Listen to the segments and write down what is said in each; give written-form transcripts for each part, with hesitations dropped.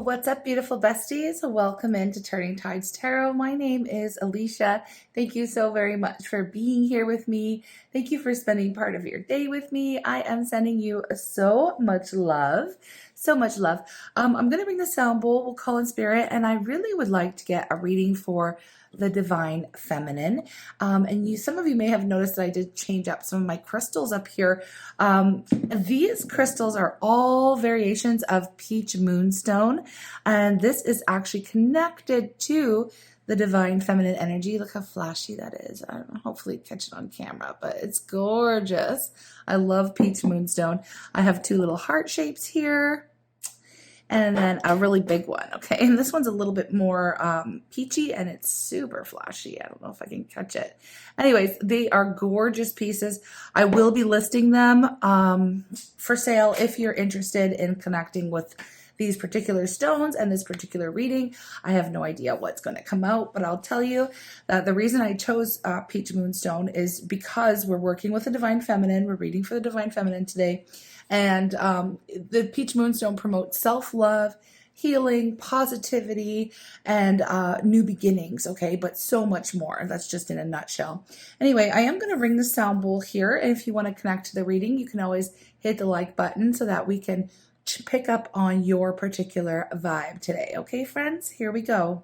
What's up, beautiful besties? Welcome into Turning Tides Tarot. My name is Alishia. Thank you so very much for being here with me. Thank you for spending part of your day with me. I am sending you so much love. So much love. I'm going to bring the sound bowl. We'll call in spirit, and I really would like to get a reading for the divine feminine. Some of you may have noticed that I did change up some of my crystals up here. These crystals are all variations of peach moonstone, and this is actually connected to the divine feminine energy. Look how flashy that is. I don't know, hopefully catch it on camera, but it's gorgeous. I love peach moonstone. I have two little heart shapes here, and then a really big one, okay? And this one's a little bit more peachy, and it's super flashy. I don't know if I can catch it. Anyways, they are gorgeous pieces. I will be listing them for sale if you're interested in connecting with these particular stones and this particular reading. I have no idea what's going to come out, but I'll tell you that the reason I chose Peach Moonstone is because we're working with the Divine Feminine. We're reading for the Divine Feminine today. And the Peach Moonstone promotes self-love, healing, positivity, and new beginnings, okay? But so much more. That's just in a nutshell. Anyway, I am going to ring the sound bowl here. And if you want to connect to the reading, you can always hit the like button so that we can pick up on your particular vibe today. Okay, friends? Here we go.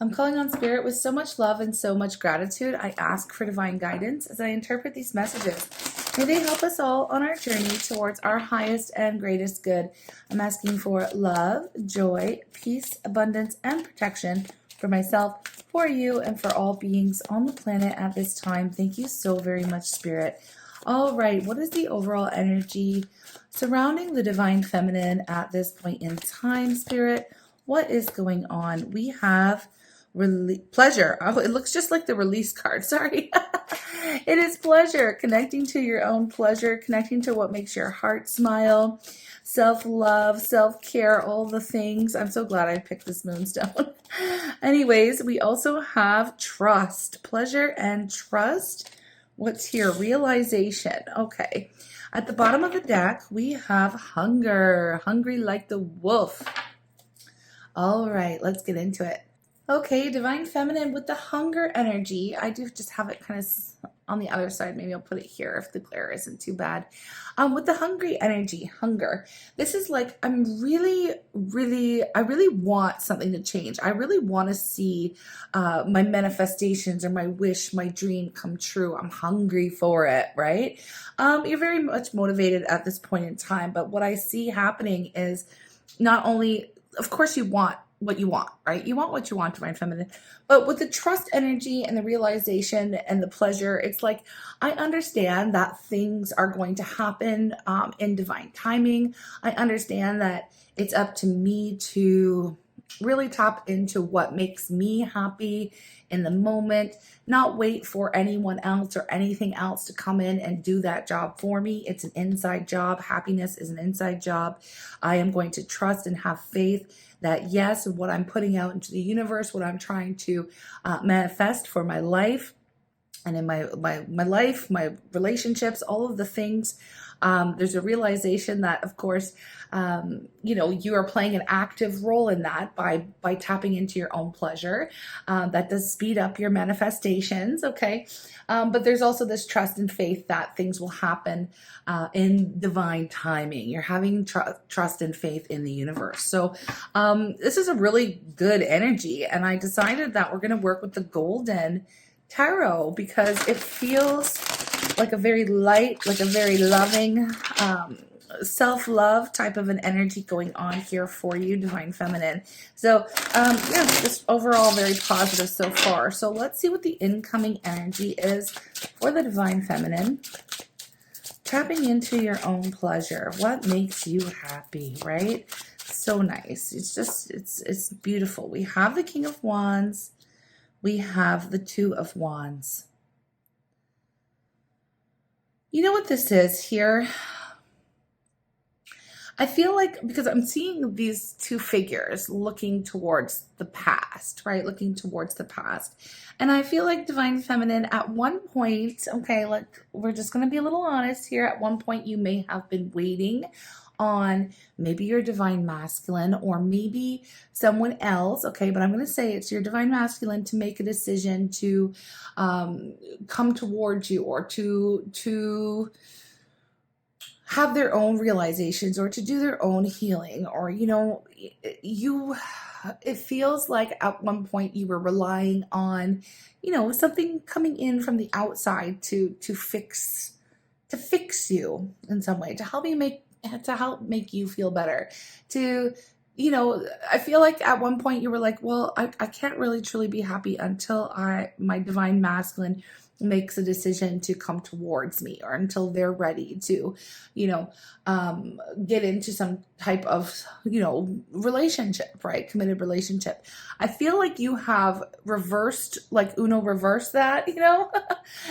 I'm calling on spirit with so much love and so much gratitude. I ask for divine guidance as I interpret these messages. May they help us all on our journey towards our highest and greatest good. I'm asking for love, joy, peace, abundance, and protection for myself, for you, and for all beings on the planet at this time. Thank you so very much, Spirit. All right, what is the overall energy surrounding the divine feminine at this point in time, Spirit? What is going on? We have pleasure. Oh, it looks just like the release card. Sorry. It is pleasure. Connecting to your own pleasure, connecting to what makes your heart smile, self-love, self-care, all the things. I'm so glad I picked this moonstone. Anyways, we also have trust, pleasure and trust. What's here? Realization. Okay. At the bottom of the deck, we have hunger, hungry like the wolf. All right, let's get into it. Okay, Divine Feminine with the hunger energy. I do just have it kind of on the other side. Maybe I'll put it here if the glare isn't too bad. With the hungry energy, hunger. This is like, I really want something to change. I really want to see my manifestations or my wish, my dream come true. I'm hungry for it, right? You're very much motivated at this point in time, but what I see happening is not only, of course, you want what you want, right? You want what you want, Divine Feminine. But with the trust energy and the realization and the pleasure, it's like, I understand that things are going to happen in divine timing. I understand that it's up to me to really tap into what makes me happy in the moment, not wait for anyone else or anything else to come in and do that job for me. It's an inside job. Happiness is an inside job. I am going to trust and have faith that yes, what I'm putting out into the universe, what I'm trying to manifest for my life and in my life, my relationships, all of the things, there's a realization that, of course, you are playing an active role in that by tapping into your own pleasure. That does speed up your manifestations, okay? But there's also this trust and faith that things will happen in divine timing. You're having trust and faith in the universe. So this is a really good energy, and I decided that we're going to work with the Golden Tarot because it feels like a very light, like a very loving, self-love type of an energy going on here for you, Divine Feminine. So yeah, just overall very positive so far. So let's see what the incoming energy is for the Divine Feminine. Tapping into your own pleasure. What makes you happy, right? So nice. It's just, it's beautiful. We have the King of Wands. We have the Two of Wands. You know what this is here? I feel like, because I'm seeing these two figures looking towards the past, right? Looking towards the past. And I feel like Divine Feminine at one point, okay, like we're just going to be a little honest here. At one point, you may have been waiting on maybe your Divine Masculine or maybe someone else, okay? But I'm going to say it's your Divine Masculine to make a decision to come towards you, or to have their own realizations, or to do their own healing, or it feels like at one point you were relying on something coming in from the outside to fix you in some way, to help make you feel better, to I feel like at one point you were like, well, I can't really truly be happy until my Divine Masculine makes a decision to come towards me, or until they're ready to get into some type of relationship, right? Committed relationship. I feel like you have reversed, like Uno reversed that,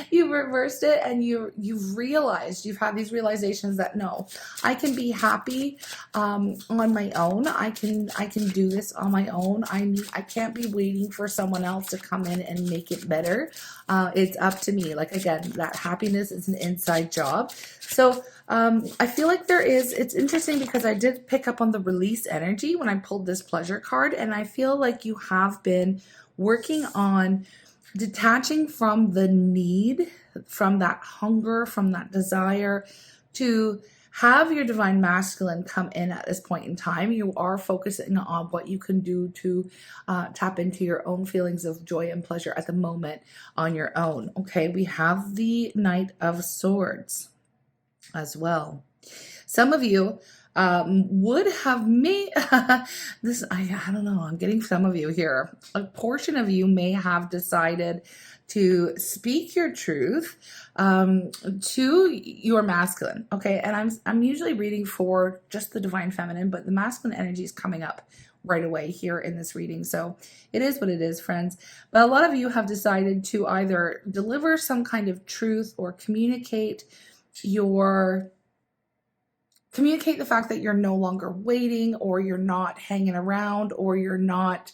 you reversed it, and you've realized, you've had these realizations that no, I can be happy on my own. I can do this on my own. I can't be waiting for someone else to come in and make it better. It's up to me. Like, again, that happiness is an inside job. So I feel like it's interesting because I did pick up on the release energy when I pulled this pleasure card, and I feel like you have been working on detaching from the need, from that hunger, from that desire to have your Divine Masculine come in at this point in time. You are focusing on what you can do to tap into your own feelings of joy and pleasure at the moment on your own. Okay, we have the Knight of Swords as well. Some of you would have made this. I don't know. I'm getting some of you here. A portion of you may have decided to speak your truth to your masculine. Okay, and I'm usually reading for just the Divine Feminine, but the masculine energy is coming up right away here in this reading. So it is what it is, friends. But a lot of you have decided to either deliver some kind of truth or communicate the fact that you're no longer waiting, or you're not hanging around, or you're not,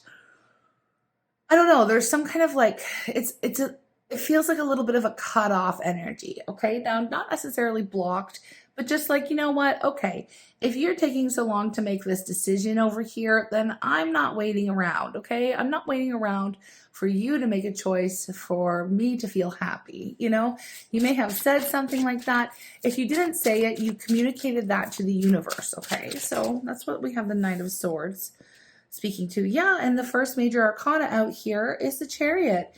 I don't know, there's some kind of like, it feels like a little bit of a cut off energy. Okay. Now, not necessarily blocked, but just like, you know what? Okay. If you're taking so long to make this decision over here, then I'm not waiting around. Okay. I'm not waiting around for you to make a choice for me to feel happy. You may have said something like that. If you didn't say it, you communicated that to the universe. Okay. So that's what we have the Knight of Swords speaking to. Yeah. And the first major arcana out here is the Chariot.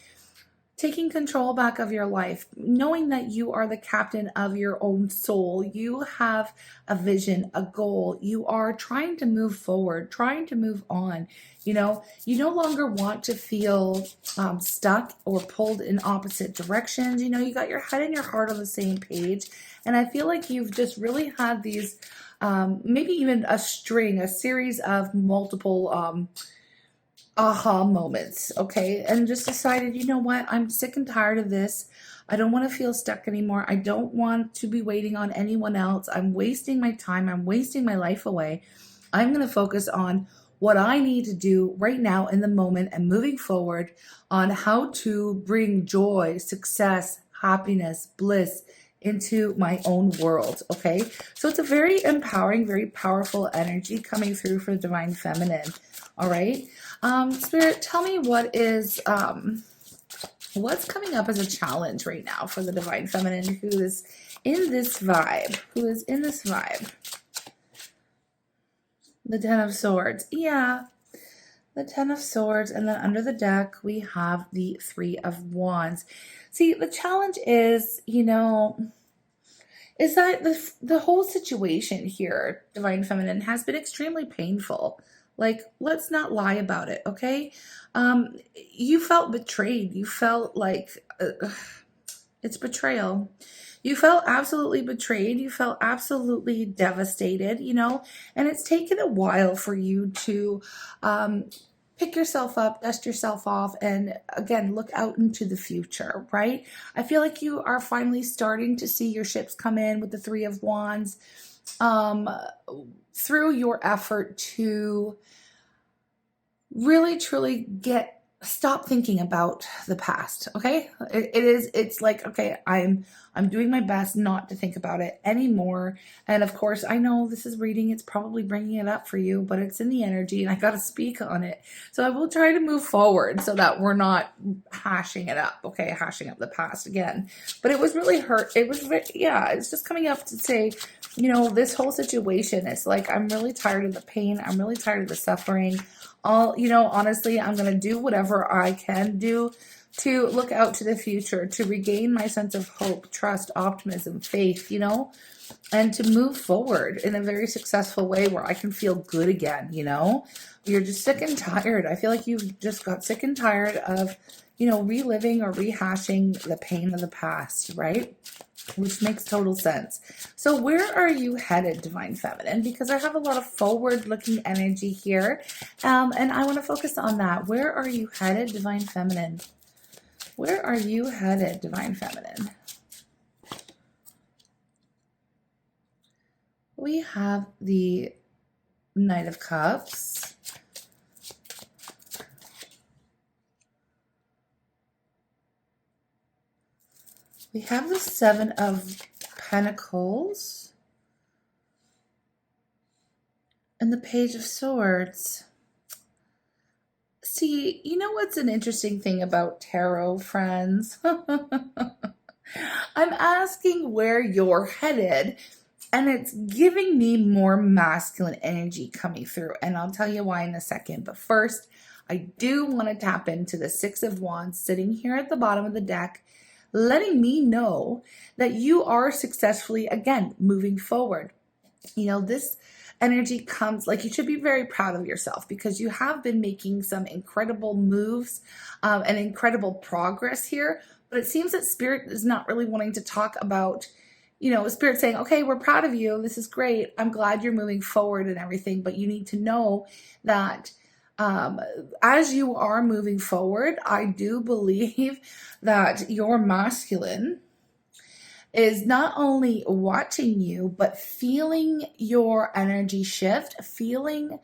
Taking control back of your life, knowing that you are the captain of your own soul. You have a vision, a goal. You are trying to move forward, trying to move on. You no longer want to feel stuck or pulled in opposite directions. You got your head and your heart on the same page. And I feel like you've just really had these, maybe even a series of multiple aha moments, okay? And just decided, you know what? I'm sick and tired of this. I don't want to feel stuck anymore. I don't want to be waiting on anyone else. I'm wasting my time. I'm wasting my life away. I'm going to focus on what I need to do right now in the moment and moving forward on how to bring joy, success, happiness, bliss into my own world, okay? So it's a very empowering, very powerful energy coming through for the Divine Feminine, all right? Spirit, tell me what's coming up as a challenge right now for the Divine Feminine who is in this vibe, The Ten of Swords. Yeah, the Ten of Swords. And then under the deck, we have the Three of Wands. See, the challenge is, is that the whole situation here, Divine Feminine, has been extremely painful. Like, let's not lie about it, okay? You felt betrayed. You felt like it's betrayal. You felt absolutely betrayed. You felt absolutely devastated, and it's taken a while for you to pick yourself up, dust yourself off, and again, look out into the future, right? I feel like you are finally starting to see your ships come in with the Three of Wands through your effort to really truly stop thinking about the past. Okay, it's like, okay, I'm doing my best not to think about it anymore. And of course, I know this is reading, it's probably bringing it up for you, but it's in the energy and I got to speak on it. So I will try to move forward so that we're not hashing it up. Okay, hashing up the past again. But it was really hurt. It was, yeah, it's just coming up to say, you know, this whole situation, it's like, I'm really tired of the pain. I'm really tired of the suffering. Honestly, I'm going to do whatever I can do to look out to the future, to regain my sense of hope, trust, optimism, faith, and to move forward in a very successful way where I can feel good again. You're just sick and tired. I feel like you've just got sick and tired of, reliving or rehashing the pain of the past, right? Which makes total sense. So where are you headed, Divine Feminine? Because I have a lot of forward-looking energy here, and I want to focus on that. Where are you headed, Divine Feminine? Where are you headed, Divine Feminine? We have the Knight of Cups. We have the Seven of Pentacles and the Page of Swords. See, you know what's an interesting thing about tarot, friends? I'm asking where you're headed, and it's giving me more masculine energy coming through, and I'll tell you why in a second. But first, I do want to tap into the Six of Wands sitting here at the bottom of the deck, letting me know that you are successfully, again, moving forward. This energy comes, like, you should be very proud of yourself because you have been making some incredible moves and incredible progress here. But it seems that Spirit is not really wanting to talk about, Spirit saying, okay, we're proud of you. This is great. I'm glad you're moving forward and everything. But you need to know that as you are moving forward, I do believe that your masculine is not only watching you, but feeling your energy shift, feeling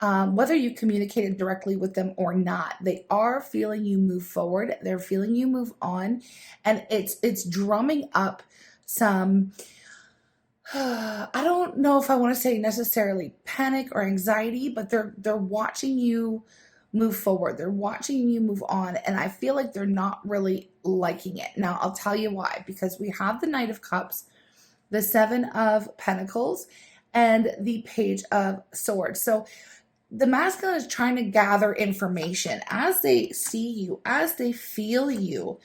whether you communicated directly with them or not. They are feeling you move forward. They're feeling you move on. And it's drumming up some, I don't know if I want to say necessarily panic or anxiety, but they're watching you move forward. They're watching you move on. And I feel like they're not really liking it. Now, I'll tell you why, because we have the Knight of Cups, the Seven of Pentacles, and the Page of Swords. So the masculine is trying to gather information as they see you, as they feel you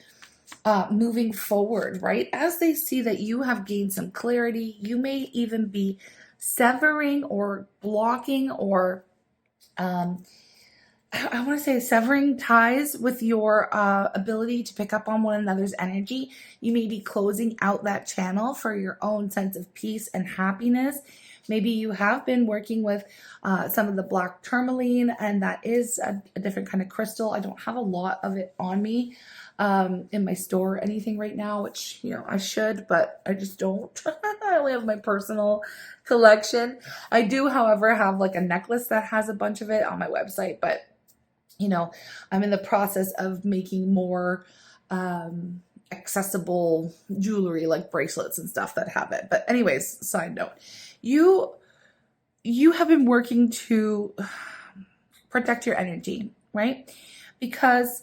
moving forward, right? As they see that you have gained some clarity, you may even be severing or blocking or I want to say severing ties with your ability to pick up on one another's energy. You may be closing out that channel for your own sense of peace and happiness. Maybe you have been working with some of the black tourmaline, and that is a different kind of crystal. I don't have a lot of it on me in my store or anything right now, which, I should, but I just don't. I only have my personal collection. I do, however, have like a necklace that has a bunch of it on my website, but I'm in the process of making more accessible jewelry, like bracelets and stuff that have it. But anyways, side note, you have been working to protect your energy, right? Because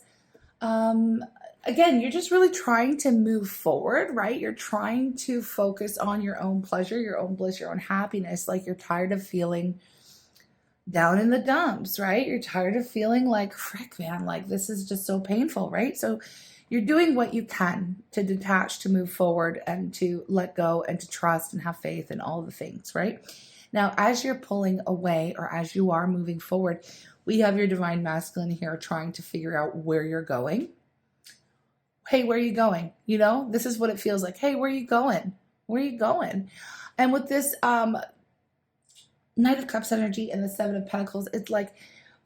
again, you're just really trying to move forward, right? You're trying to focus on your own pleasure, your own bliss, your own happiness. Like, you're tired of feeling down in the dumps, right? You're tired of feeling like, frick, man, like this is just so painful, right? So you're doing what you can to detach, to move forward, and to let go, and to trust and have faith and all the things, right? Now, as you're pulling away, or as you are moving forward, we have your divine masculine here trying to figure out where you're going. Hey, where are you going? This is what it feels like. Hey, where are you going? Where are you going? And with this Knight of Cups energy and the Seven of Pentacles, it's like,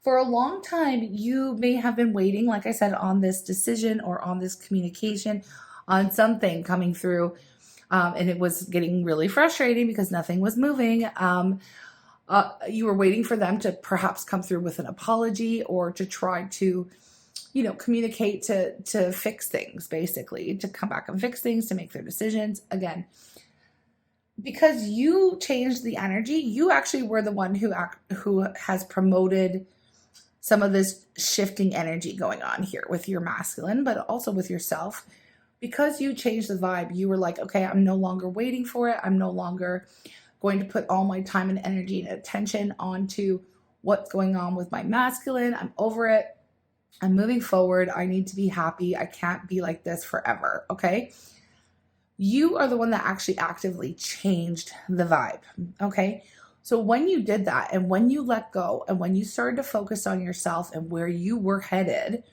For a long time, you may have been waiting, like I said, on this decision or on this communication, on something coming through. And it was getting really frustrating because nothing was moving. You were waiting for them to perhaps come through with an apology or to try to, communicate to fix things, basically, to come back and fix things, to make their decisions. Again, because you changed the energy, you actually were the one who has promoted some of this shifting energy going on here with your masculine, but also with yourself. Because you changed the vibe, you were like, okay, I'm no longer waiting for it. I'm no longer going to put all my time and energy and attention onto what's going on with my masculine. I'm over it. I'm moving forward. I need to be happy. I can't be like this forever. Okay. You are the one that actually actively changed the vibe. Okay. So when you did that and when you let go and when you started to focus on yourself and where you were headed,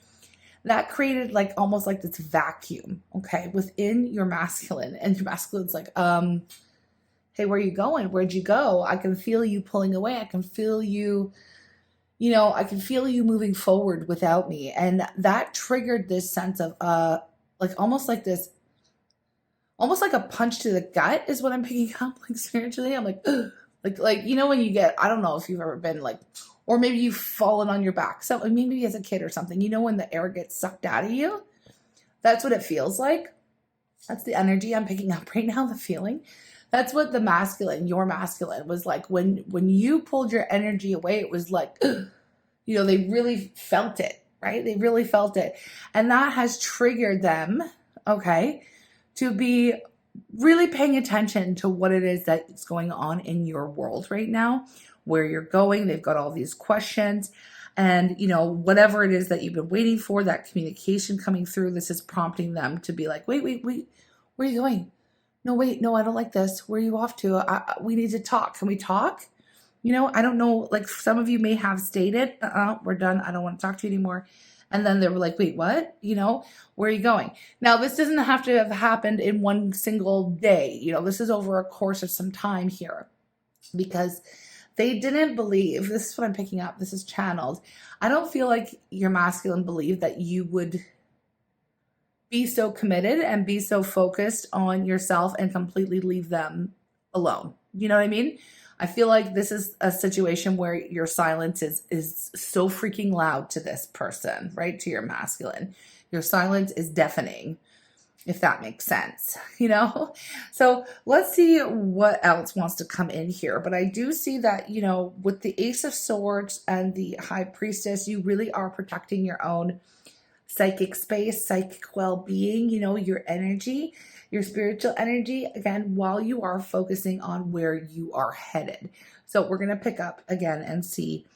that created like almost like this vacuum, okay, within your masculine. And your masculine's like, hey, where are you going? Where'd you go? I can feel you pulling away. I can feel you, I can feel you moving forward without me. And that triggered this sense of like almost like this, almost like a punch to the gut is what I'm picking up, like spiritually. I'm like, ugh. Like when you get, I don't know if you've ever been like, or maybe you've fallen on your back. So maybe as a kid or something, when the air gets sucked out of you, that's what it feels like. That's the energy I'm picking up right now, the feeling. That's what the masculine, your masculine was like. When you pulled your energy away, it was like, ugh, they really felt it, right? They really felt it. And that has triggered them, okay, to be really paying attention to what it is that's going on in your world right now, where you're going. They've got all these questions and, whatever it is that you've been waiting for, that communication coming through, this is prompting them to be like, wait, where are you going? No, wait, no, I don't like this. Where are you off to? We need to talk. Can we talk? I don't know, like some of you may have stated, we're done. I don't want to talk to you anymore. And then they were like, wait, what? Where are you going? Now, this doesn't have to have happened in one single day. This is over a course of some time here because they didn't believe, this is what I'm picking up, this is channeled. I don't feel like your masculine believed that you would be so committed and be so focused on yourself and completely leave them alone. You know what I mean? I feel like this is a situation where your silence is so freaking loud to this person, right? To your masculine. Your silence is deafening, if that makes sense, So let's see what else wants to come in here. But I do see that, with the Ace of Swords and the High Priestess, you really are protecting your own psychic space, psychic well-being, your energy, your spiritual energy, again, while you are focusing on where you are headed. So we're going to pick up again and see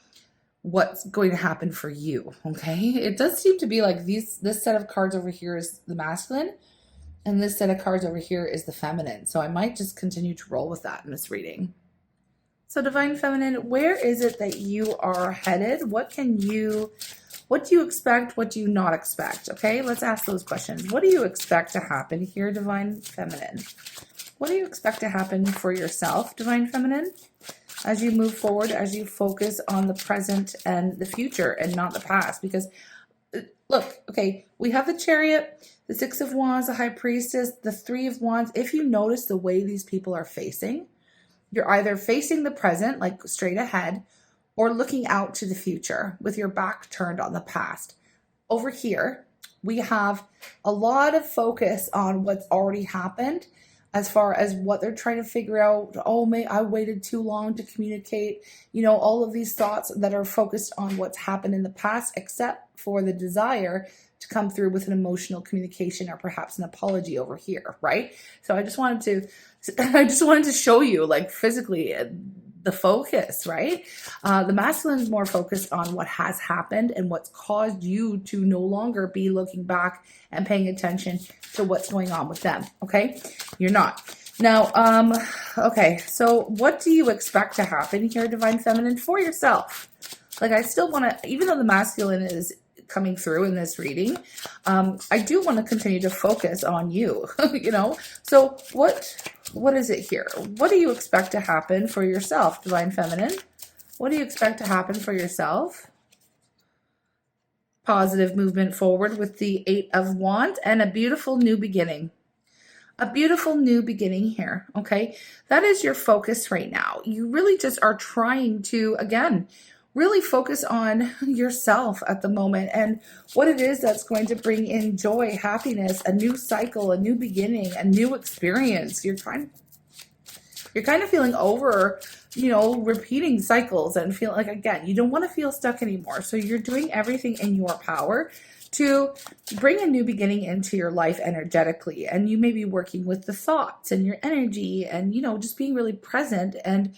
what's going to happen for you, okay? It does seem to be like this set of cards over here is the masculine, and this set of cards over here is the feminine. So I might just continue to roll with that in this reading. So Divine Feminine, where is it that you are headed? What do you expect? What do you not expect? Okay, let's ask those questions. What do you expect to happen here, Divine Feminine? What do you expect to happen for yourself, Divine Feminine, as you move forward, as you focus on the present and the future and not the past? Because look, okay, we have the Chariot, the Six of Wands, the High Priestess, the Three of Wands. If you notice the way these people are facing, you're either facing the present, like straight ahead, or looking out to the future with your back turned on the past. Over here, we have a lot of focus on what's already happened as far as what they're trying to figure out. Oh, I waited too long to communicate. All of these thoughts that are focused on what's happened in the past, except for the desire to come through with an emotional communication or perhaps an apology over here, right? So I just wanted to show you, like, physically the focus, right? The masculine is more focused on what has happened and what's caused you to no longer be looking back and paying attention to what's going on with them, okay? You're not. Now, okay, so what do you expect to happen here, Divine Feminine, for yourself? Like, I still want to, even though the masculine is coming through in this reading, I do want to continue to focus on you, So what is it here? What do you expect to happen for yourself, Divine Feminine? What do you expect to happen for yourself? positive movement forward with the 8 of Wands and a beautiful new beginning. A beautiful new beginning here, okay? That is your focus right now. You really just are trying to, again, really focus on yourself at the moment and what it is that's going to bring in joy, happiness, a new cycle, a new beginning, a new experience. You're kind of feeling over, repeating cycles and feel like, again, you don't want to feel stuck anymore. So you're doing everything in your power to bring a new beginning into your life energetically. And you may be working with the thoughts and your energy and, just being really present and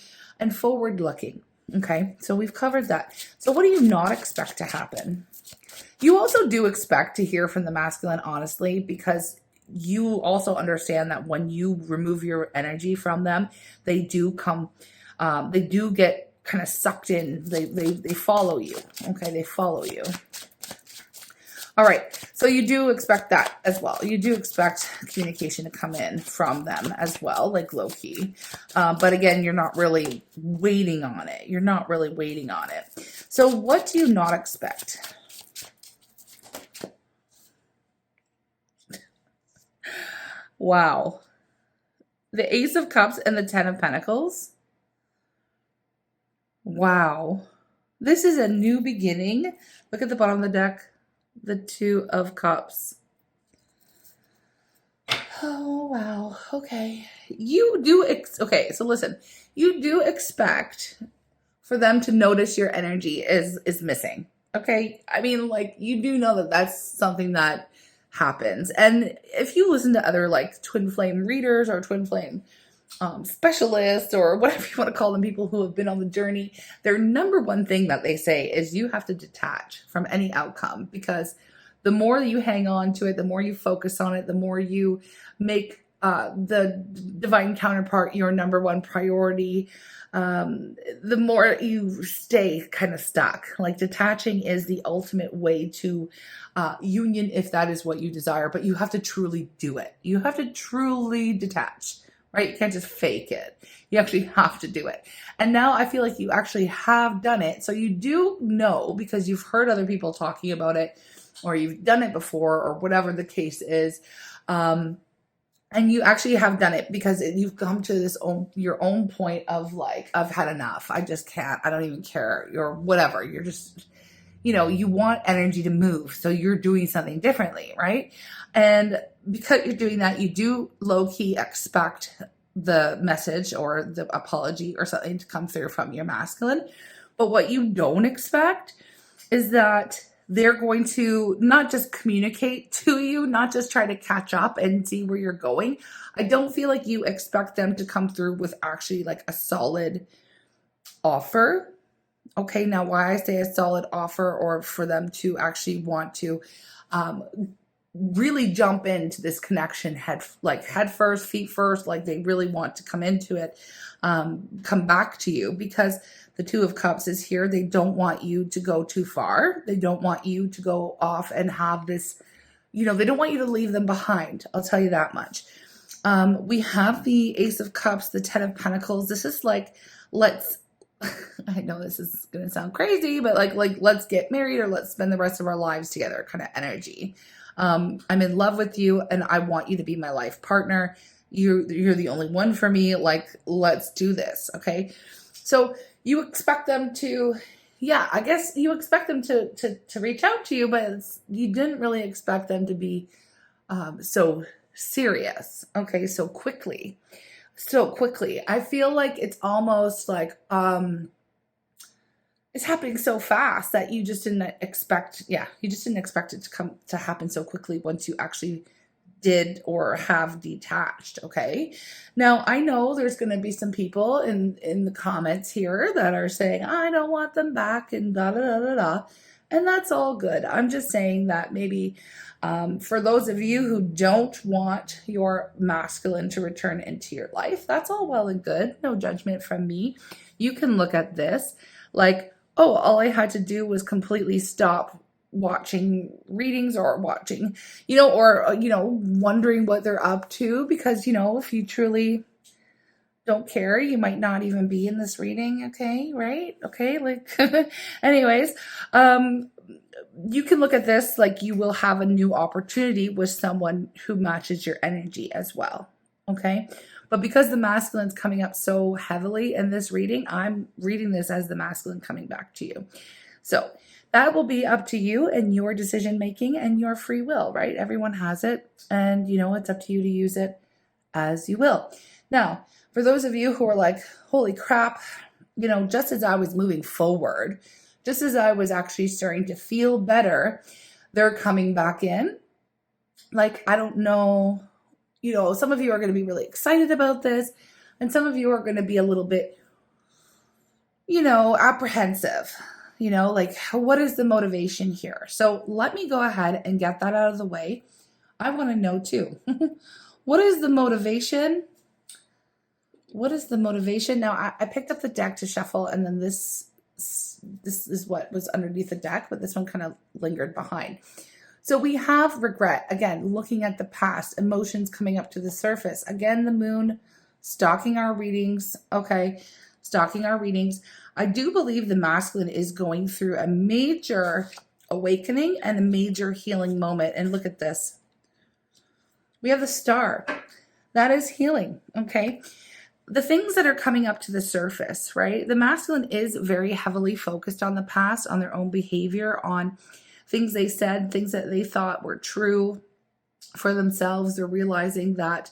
forward looking. Okay, so we've covered that. So what do you not expect to happen? You also do expect to hear from the masculine, honestly, because you also understand that when you remove your energy from them, they do come, they do get kind of sucked in. They follow you. Okay, they follow you. All right, so you do expect that as well. You do expect communication to come in from them as well, like low key. But again, you're not really waiting on it. You're not really waiting on it. So what do you not expect? Wow. The Ace of Cups and the 10 of Pentacles. Wow. This is a new beginning. Look at the bottom of the deck. The 2 of Cups. Oh, wow. Okay. You do, okay, so listen. You do expect for them to notice your energy is missing. Okay? I mean, like, you do know that that's something that happens. And if you listen to other, like, twin flame readers or twin flame specialists or whatever you want to call them, people who have been on the journey, their number one thing that they say is you have to detach from any outcome, because the more you hang on to it, the more you focus on it, the more you make the divine counterpart your number one priority, the more you stay kind of stuck. Like, detaching is the ultimate way to union, if that is what you desire, but you have to truly do it. You have to truly detach. Right? You can't just fake it. You actually have to do it. And now I feel like you actually have done it. So you do know, because you've heard other people talking about it, or you've done it before, or whatever the case is. And you actually have done it because you've come to your own point of like, I've had enough. I just can't. I don't even care. Or whatever. You're just, you want energy to move. So you're doing something differently, right? And because you're doing that, you do low-key expect the message or the apology or something to come through from your masculine. But what you don't expect is that they're going to not just communicate to you, not just try to catch up and see where you're going. I don't feel like you expect them to come through with actually like a solid offer. Okay, now why I say a solid offer, or for them to actually want to really jump into this connection head first, feet first, like they really want to come into it, come back to you, because the 2 of Cups is here. They don't want you to go too far. They don't want you to go off and have this, they don't want you to leave them behind. I'll tell you that much. We have the Ace of Cups, the 10 of Pentacles. This is like, I know this is going to sound crazy, but like let's get married or let's spend the rest of our lives together kind of energy. I'm in love with you and I want you to be my life partner. You're the only one for me. Like, let's do this. Okay. So you expect them to, I guess you expect them to reach out to you, but you didn't really expect them to be so serious. Okay. So quickly. I feel like it's almost like it's happening so fast that you just didn't expect it to happen so quickly once you actually did or have detached. Okay. Now I know there's going to be some people in the comments here that are saying, I don't want them back and da da da da da. And that's all good. I'm just saying that maybe for those of you who don't want your masculine to return into your life, that's all well and good. No judgment from me. You can look at this like, oh, all I had to do was completely stop watching readings or watching, wondering what they're up to, because, if you truly don't care, you might not even be in this reading. Okay. Right. Okay. Like, anyways, you can look at this like you will have a new opportunity with someone who matches your energy as well. Okay. But because the masculine's coming up so heavily in this reading, I'm reading this as the masculine coming back to you. So that will be up to you and your decision making and your free will, right? Everyone has it. And, you know, it's up to you to use it as you will. Now, for those of you who are like, holy crap, you know, just as I was moving forward, just as I was actually starting to feel better, they're coming back in. Like, I don't know, you know, some of you are going to be really excited about this, and some of you are going to be a little bit, you know, apprehensive, you know, like, what is the motivation here? So let me go ahead and get that out of the way. I want to know too. What is the motivation? What is the motivation? Now, I picked up the deck to shuffle, and then this is what was underneath the deck, but this one kind of lingered behind. So we have regret, again, looking at the past, emotions coming up to the surface. Again, the moon stalking our readings, okay, stalking our readings. I do believe the masculine is going through a major awakening and a major healing moment. And look at this. We have the star. That is healing, okay? The things that are coming up to the surface, right? The masculine is very heavily focused on the past, on their own behavior, on things they said, things that they thought were true for themselves. They're realizing that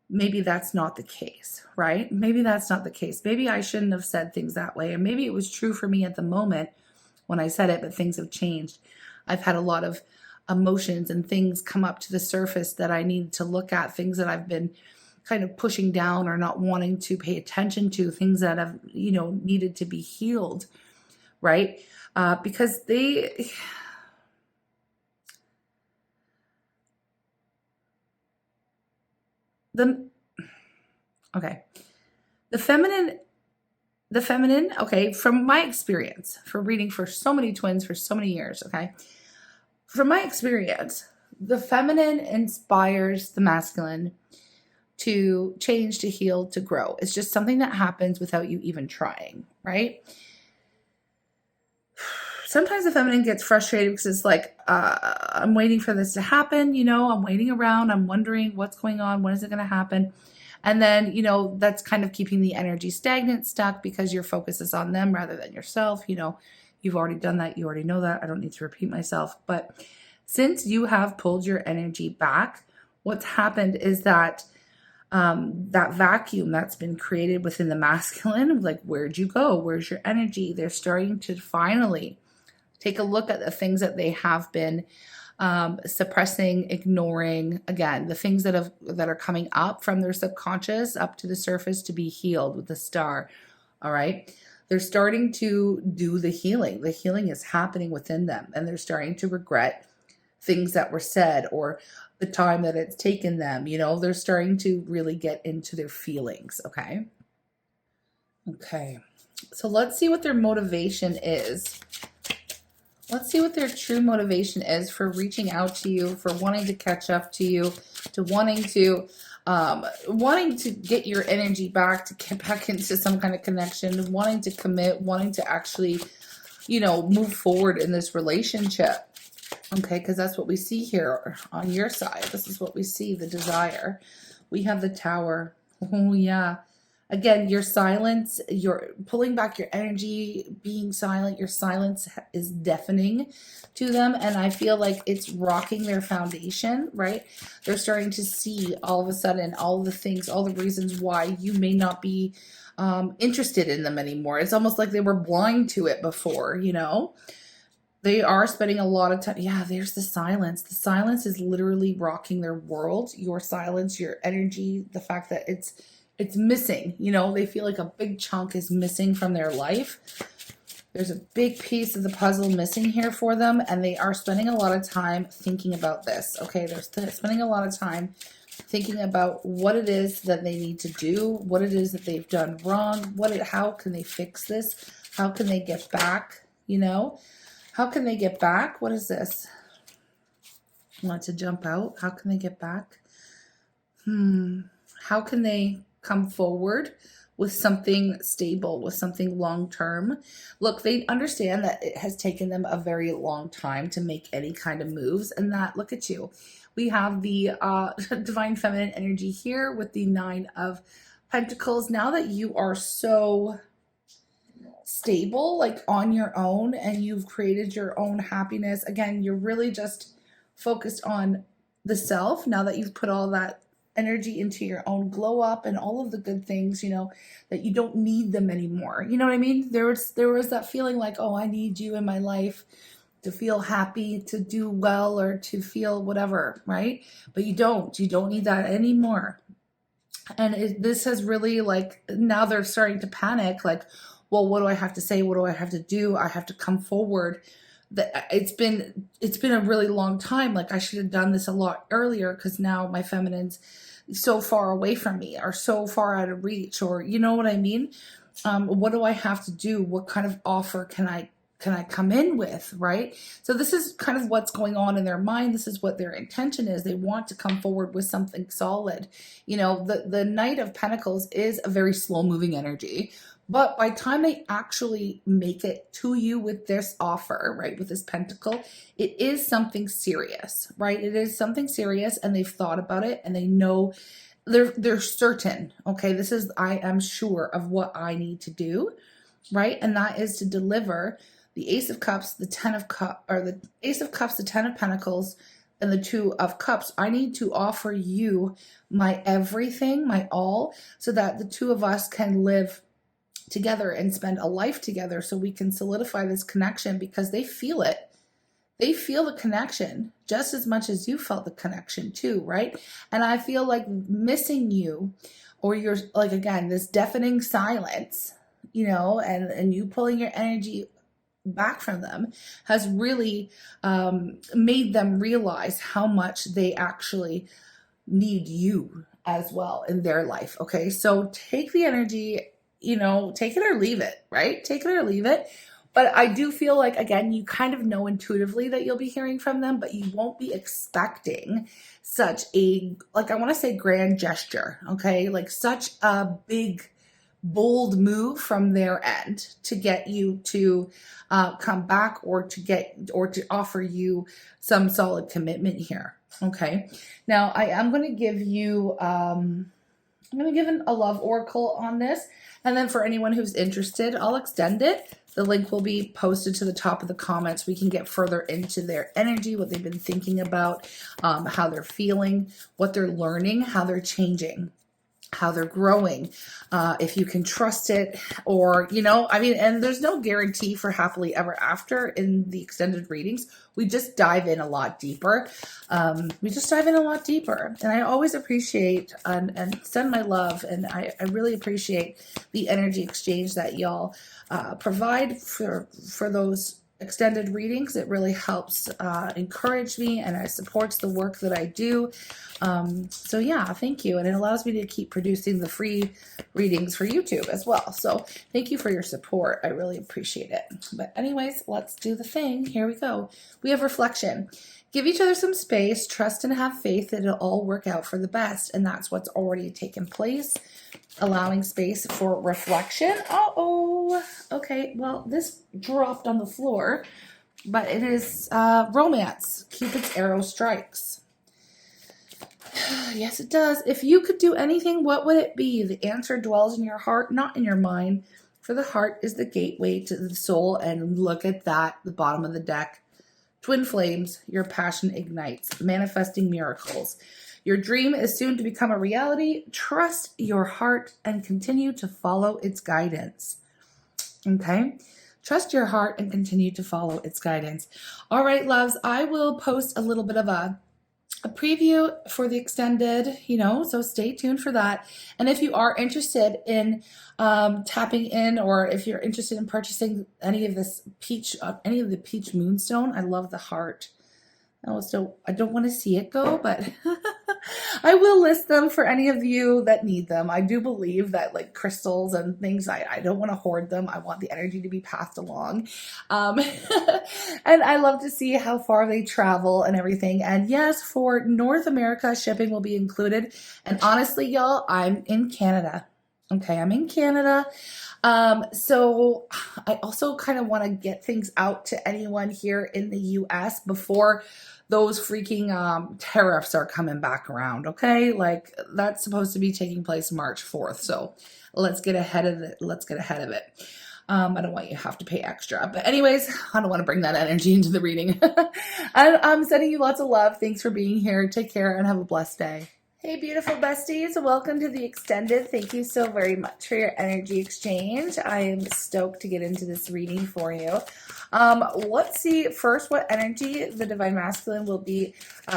maybe that's not the case, right? Maybe that's not the case. Maybe I shouldn't have said things that way. And maybe it was true for me at the moment when I said it, but things have changed. I've had a lot of emotions and things come up to the surface that I need to look at, things that I've been kind of pushing down or not wanting to pay attention to, things that have, you know, needed to be healed, right? Because okay. The feminine, okay, from my experience, for reading for so many twins for so many years, okay, from my experience, the feminine inspires the masculine to change, to heal, to grow. It's just something that happens without you even trying, right? Sometimes the feminine gets frustrated because it's like, I'm waiting for this to happen, you know, I'm waiting around, I'm wondering what's going on, when is it going to happen? And then, you know, that's kind of keeping the energy stagnant, stuck, because your focus is on them rather than yourself. You know, you've already done that. You already know that. I don't need to repeat myself. But since you have pulled your energy back, what's happened is that that vacuum that's been created within the masculine, like, where'd you go? Where's your energy? They're starting to finally take a look at the things that they have been suppressing, ignoring. Again, the things that are coming up from their subconscious up to the surface to be healed with the star. All right. They're starting to do the healing. The healing is happening within them, and they're starting to regret things that were said or the time that it's taken them. You know, they're starting to really get into their feelings. Okay. Okay. So let's see what their motivation is. Let's see what their true motivation is for reaching out to you, for wanting to catch up to you, to wanting to get your energy back, to get back into some kind of connection, wanting to commit, wanting to actually, you know, move forward in this relationship. Okay, because that's what we see here on your side. This is what we see, the desire. We have the Tower. Oh, yeah. Again, your silence, you're pulling back your energy, being silent. Your silence is deafening to them. And I feel like it's rocking their foundation, right? They're starting to see all of a sudden all the things, all the reasons why you may not be interested in them anymore. It's almost like they were blind to it before, you know? They are spending a lot of time. Yeah, there's the silence. The silence is literally rocking their world. Your silence, your energy, the fact that it's missing, you know, they feel like a big chunk is missing from their life. There's a big piece of the puzzle missing here for them, and they are spending a lot of time thinking about this. Okay, they're spending a lot of time thinking about what it is that they need to do, what it is that they've done wrong, how can they fix this? How can they get back, you know? How can they get back? What is this? Want to jump out? How can they get back? How can they come forward with something stable, with something long-term. Look, they understand that it has taken them a very long time to make any kind of moves, and that, look at you. We have the divine feminine energy here with the 9 of Pentacles. Now that you are so stable, like on your own, and you've created your own happiness, again, you're really just focused on the self. Now that you've put all that energy into your own glow up and all of the good things, you know, that you don't need them anymore. You know what I mean? There was that feeling like, oh, I need you in my life to feel happy, to do well, or to feel whatever, right? But you don't need that anymore. And this has really, like, now they're starting to panic, like, well, what do I have to say? What do I have to do? I have to come forward. It's been a really long time. Like, I should have done this a lot earlier, because now my feminine's so far away from me, or so far out of reach, or you know what I mean? What do I have to do? What kind of offer can I come in with, right? So this is kind of what's going on in their mind. This is what their intention is. They want to come forward with something solid. You know, the Knight of Pentacles is a very slow moving energy. But by the time they actually make it to you with this offer, right, with this pentacle, it is something serious, right? It is something serious, and they've thought about it, and they know, they're certain, okay, this is, I am sure of what I need to do, right? And that is to deliver the Ace of Cups, the 10 of Cups, or the Ace of Cups, the 10 of Pentacles, and the 2 of Cups. I need to offer you my everything, my all, so that the two of us can live together and spend a life together, so we can solidify this connection, because they feel it. They feel the connection just as much as you felt the connection too, right? And I feel like missing you, or you're like, again, this deafening silence, you know, and you pulling your energy back from them has really made them realize how much they actually need you as well in their life. Okay, so take the energy, you know, take it or leave it, right? Take it or leave it. But I do feel like, again, you kind of know intuitively that you'll be hearing from them, but you won't be expecting such a, like, I want to say grand gesture, okay? Like such a big, bold move from their end to get you to come back, or to offer you some solid commitment here, okay? Now, I am going to give you, I'm going to give a love oracle on this. And then for anyone who's interested, I'll extend it. The link will be posted to the top of the comments. We can get further into their energy, what they've been thinking about, how they're feeling, what they're learning, how they're changing, how they're growing, if you can trust it, or, you know, I mean, and there's no guarantee for happily ever after in the extended readings. We just dive in a lot deeper. And I always appreciate and send my love. And I really appreciate the energy exchange that y'all provide for those extended readings. It really helps encourage me, and it supports the work that I do. So yeah, thank you. And it allows me to keep producing the free readings for YouTube as well. So thank you for your support. I really appreciate it. But anyways, let's do the thing. Here we go. We have reflection. Give each other some space, trust and have faith that it'll all work out for the best. And that's what's already taken place. Allowing space for reflection. Uh-oh. Okay, well, this dropped on the floor, but it is romance. Cupid's arrow strikes. Yes, it does. If you could do anything, what would it be? The answer dwells in your heart, not in your mind. For the heart is the gateway to the soul. And look at that, the bottom of the deck. Twin flames, your passion ignites, manifesting miracles. Your dream is soon to become a reality. Trust your heart and continue to follow its guidance. Okay? Trust your heart and continue to follow its guidance. All right, loves, I will post a little bit of a preview for the extended, you know, so stay tuned for that. And if you are interested in tapping in, or if you're interested in purchasing any of this peach, any of the peach moonstone, I love the heart. So I don't want to see it go, but I will list them for any of you that need them. I do believe that, like, crystals and things, I don't want to hoard them. I want the energy to be passed along. And I love to see how far they travel and everything. And yes, for North America, shipping will be included. And honestly, y'all, I'm in Canada. Okay, I'm in Canada. So I also kind of want to get things out to anyone here in the US before those freaking tariffs are coming back around, okay? Like that's supposed to be taking place March 4th. So let's get ahead of it. Let's get ahead of it. I don't want you to have to pay extra. But anyways, I don't want to bring that energy into the reading. I'm sending you lots of love. Thanks for being here. Take care and have a blessed day. Hey, beautiful besties. Welcome to the extended. Thank you so very much for your energy exchange. I am stoked to get into this reading for you. Let's see first what energy the Divine Masculine will be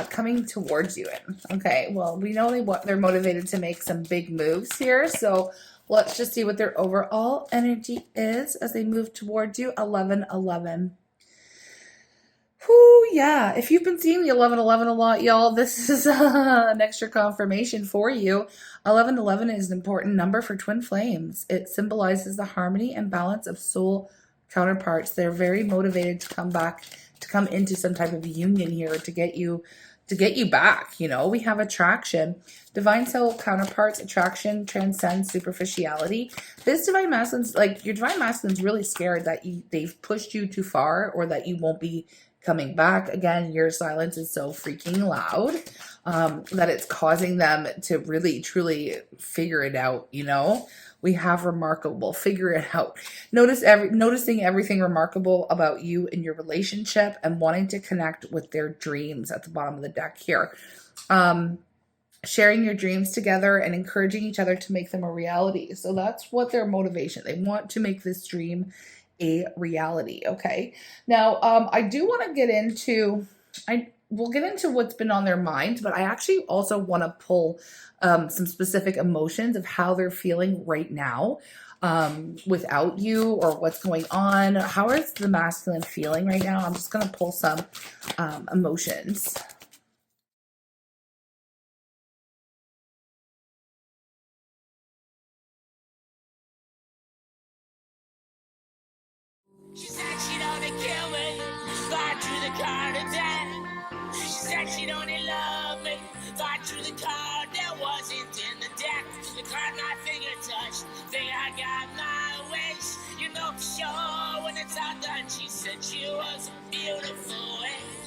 coming towards you in. Okay, well, we know they're motivated to make some big moves here, so let's just see what their overall energy is as they move towards you. 1111. Whoo, yeah. If you've been seeing the 1111 a lot, y'all, this is an extra confirmation for you. 1111 is an important number for twin flames. It symbolizes the harmony and balance of soul counterparts. They're very motivated to come into some type of union here to get you back. You know, we have attraction. Divine soul counterparts, attraction transcends superficiality. This divine masculine's like, your divine masculine's really scared that they've pushed you too far or that you won't be coming back. Again, your silence is so freaking loud that it's causing them to really truly figure it out. You know, we have remarkable, figure it out. Noticing everything remarkable about you and your relationship and wanting to connect with their dreams at the bottom of the deck here. Sharing your dreams together and encouraging each other to make them a reality. So that's what their motivation. They want to make this dream a reality. Okay. Now, I do want to get into, we'll get into what's been on their mind, but I actually also want to pull some specific emotions of how they're feeling right now without you, or what's going on. How is the masculine feeling right now? I'm just going to pull some emotions. She said she'd only kill me, fight through the card of death. She said she'd only love me, fight through the card that wasn't in the deck. The card my finger touched, think I got my wish. You know for sure when it's all done. She said she was a beautiful wish.